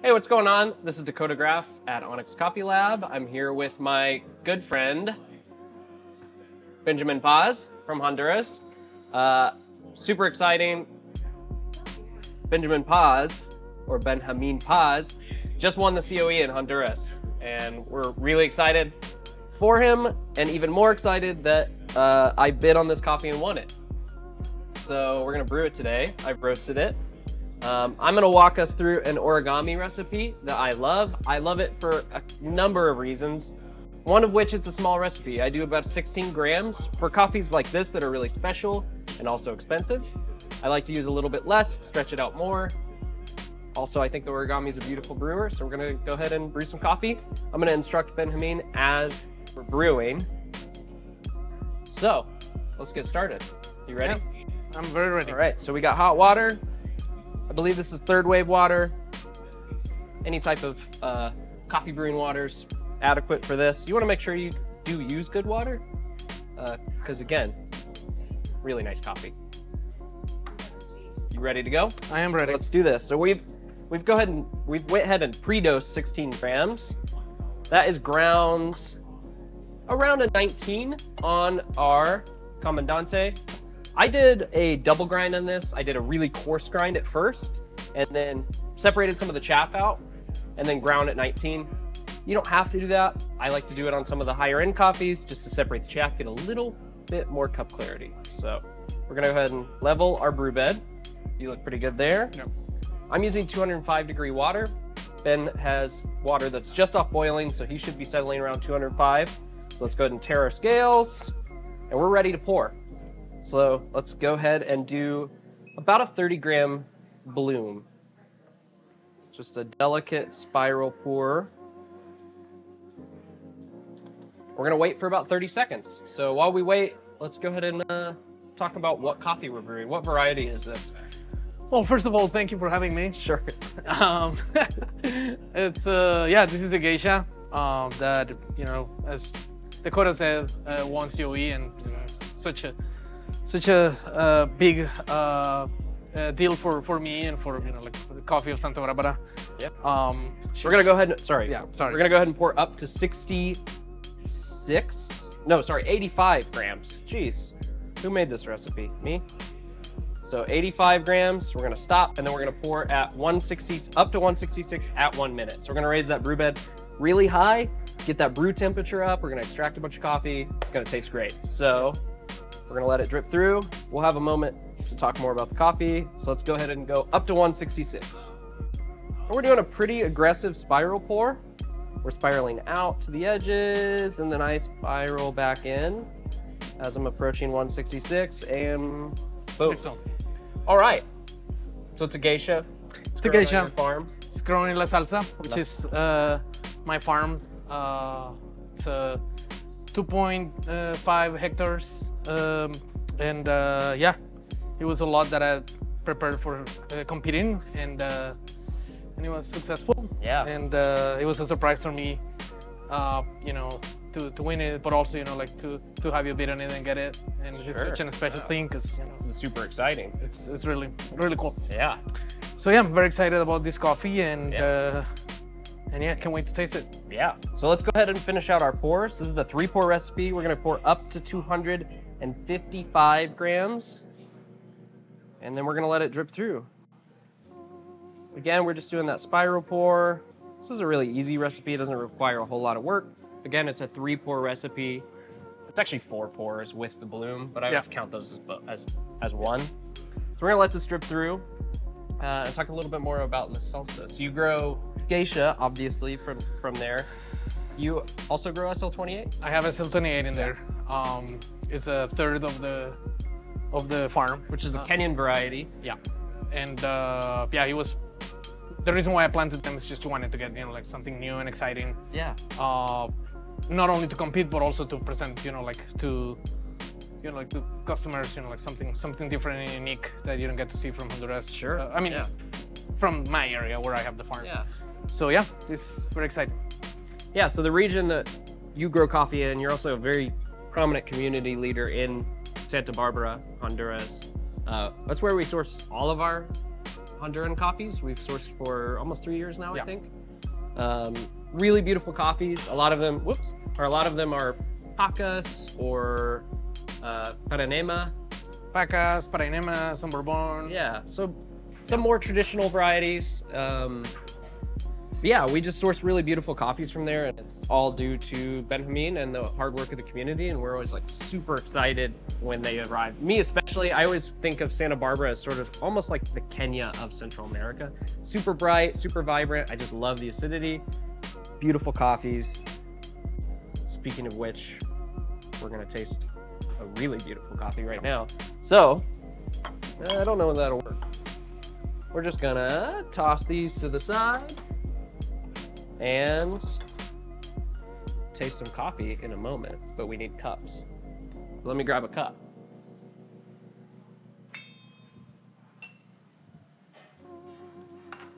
Hey, what's going on? This is Dakota Graff at Onyx Coffee Lab. I'm here with my good friend, Benjamin Paz from Honduras. Super exciting. Benjamin Paz, or Benjamin Paz, just won the COE in Honduras. And we're really excited for him, and even more excited that I bid on this coffee and won it. So we're gonna brew it today. I've roasted it. I'm gonna walk us through an origami recipe that I love. I love it for a number of reasons. One of which, it's a small recipe. I do about 16 grams. For coffees like this that are really special and also expensive, I like to use a little bit less, stretch it out more. Also, I think the origami is a beautiful brewer, so we're gonna go ahead and brew some coffee. I'm gonna instruct Benjamin as we're brewing. So, let's get started. You ready? Yeah, I'm very ready. All right, so we got hot water. I believe this is third wave water. Any type of coffee brewing water's adequate for this. You wanna make sure you do use good water, because again, really nice coffee. You ready to go? I am ready. Let's do this. So we've went ahead and pre-dosed 16 grams. That is ground around a 19 on our Comandante. I did a double grind on this. I did a really coarse grind at first, and then separated some of the chaff out, and then ground at 19. You don't have to do that. I like to do it on some of the higher end coffees just to separate the chaff, get a little bit more cup clarity. So we're gonna go ahead and level our brew bed. You look pretty good there. Yep. I'm using 205-degree water. Ben has water that's just off boiling, so he should be settling around 205. So let's go ahead and tare our scales, and we're ready to pour. So let's go ahead and do about a 30-gram bloom. Just a delicate spiral pour. We're gonna wait for about 30 seconds. So while we wait, let's go ahead and talk about what coffee we're brewing. What variety is this? Well, first of all, thank you for having me. Sure. It's this is a Gesha that, you know, as Dakota said, won COE, and you know, it's such a big deal for me and for, you know, like for the coffee of Santa Barbara. Yep. We're gonna go ahead and sorry. Sorry. We're gonna go ahead and pour up to 85 grams. Jeez, who made this recipe? Me. So 85 grams. We're gonna stop, and then we're gonna pour at 160 up to 166 at 1 minute. So we're gonna raise that brew bed really high, get that brew temperature up. We're gonna extract a bunch of coffee. It's gonna taste great. So we're gonna let it drip through. We'll have a moment to talk more about the coffee. So let's go ahead and go up to 166. And we're doing a pretty aggressive spiral pour. We're spiraling out to the edges, and then I spiral back in as I'm approaching 166, and boom. It's done. All right. So it's a Gesha. It's a Gesha farm. It's grown in La Salsa, which is my farm. It's 2.5 hectares, and yeah, it was a lot that I prepared for competing, and it was successful. Yeah. And it was a surprise for me, you know, to win it, but also, you know, like to have you bid on it and get it, and it's such a special thing, because, you know, This is super exciting. it's really cool. Yeah. So yeah, I'm very excited about this coffee, and Yeah. yeah, can't wait to taste it. Yeah. So let's go ahead and finish out our pours. This is the 3-pour recipe. We're gonna pour up to 255 grams, and then we're gonna let it drip through. Again, we're just doing that spiral pour. This is a really easy recipe. It doesn't require a whole lot of work. Again, it's a 3-pour recipe. It's actually 4 pours with the bloom, but I always count those as one. So we're gonna let this drip through and talk a little bit more about the salsa. So you grow Gesha, obviously, from there. You also grow SL28? I have a SL28 in there. It's a third of the farm, Which is a Kenyan variety. Yeah, and yeah, it was the reason why I planted them is just wanted to get, you know, like something new and exciting. Yeah. Not only to compete, but also to present, you know, like to customers, you know, like something different and unique that you don't get to see from Honduras. Sure. I mean, from my area where I have the farm. Yeah. So yeah, this is very exciting. Yeah. So the region that you grow coffee in, you're also a very prominent community leader in Santa Barbara, Honduras. That's where we source all of our Honduran coffees. We've sourced for almost 3 years now, Yeah. I think. Really beautiful coffees. A lot of them, a lot of them are Pacas or Paranema. Pacas, Parainema, San Bourbon. Yeah, so some more traditional varieties. Yeah, we just source really beautiful coffees from there, and it's all due to Benjamin and the hard work of the community, and we're always like super excited when they arrive. Me especially, I always think of Santa Barbara as sort of almost like the Kenya of Central America. Super bright, super vibrant. I just love the acidity. Beautiful coffees. Speaking of which, we're gonna taste a really beautiful coffee right now. So, I don't know if that'll work. We're just gonna toss these to the side and taste some coffee in a moment, but we need cups. So let me grab a cup.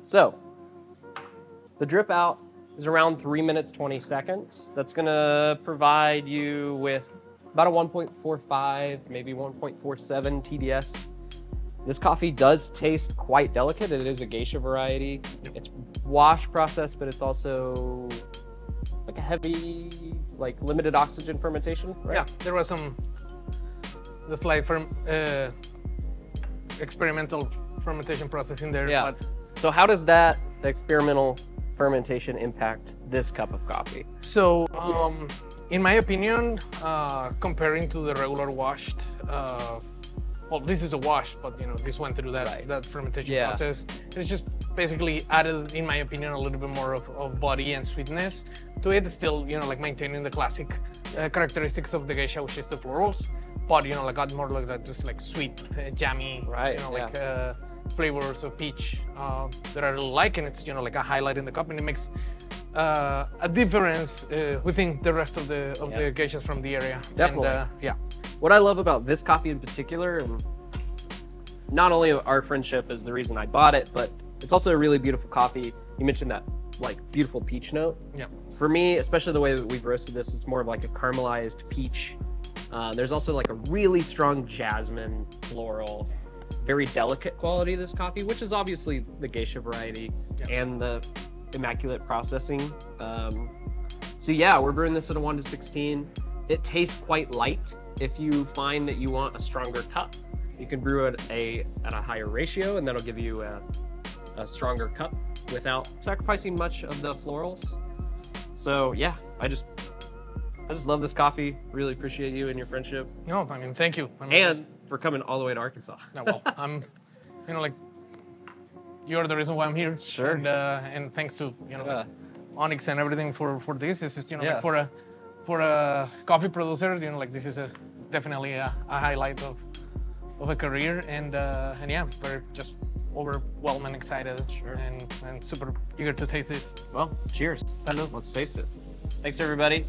So, the drip out is around 3 minutes, 20 seconds. That's gonna provide you with about a 1.45, maybe 1.47 TDS. This coffee does taste quite delicate. It is a Gesha variety. It's wash process, but it's also like a heavy, like limited oxygen fermentation, right? Yeah, there was the slight experimental fermentation process in there. Yeah. But So how does that experimental fermentation impact this cup of coffee? so, in my opinion, comparing to the regular washed, well, this is a wash, but you know, this went through that Right. that fermentation Yeah. process. It's just basically added, in my opinion, a little bit more of body and sweetness to it. Still, you know, like maintaining the classic characteristics of the geisha, which is the florals, but you know, like got more like that, just like sweet, jammy, Right, you know, yeah. like flavors of peach that I really like, and it's, you know, like a highlight in the cup, and it makes a difference within the rest of the Yeah. geishas from the area. Definitely. And, yeah. What I love about this coffee in particular, and not only our friendship is the reason I bought it, but it's also a really beautiful coffee. You mentioned that like beautiful peach note. Yeah. For me, especially the way that we've roasted this, it's more of like a caramelized peach. There's also like a really strong jasmine floral, very delicate quality of this coffee, which is obviously the Gesha variety Yeah. and the immaculate processing. So yeah, we're brewing this at a 1:16. It tastes quite light. If you find that you want a stronger cup, you can brew it at a higher ratio, and that'll give you a stronger cup without sacrificing much of the florals. So yeah, I just love this coffee. Really appreciate you and your friendship, No, I mean, thank you. I mean, and for coming all the way to Arkansas. no, well, I'm, you know, like, you're the reason why I'm here. Sure. And thanks to, you know, Yeah. Onyx and everything for this. This is, you know, Yeah. like for a coffee producer, you know, like this is definitely a highlight of a career, and yeah, we're just overwhelmed and excited, Sure. and super eager to taste this. Well, cheers. Salud. Let's taste it. Thanks everybody.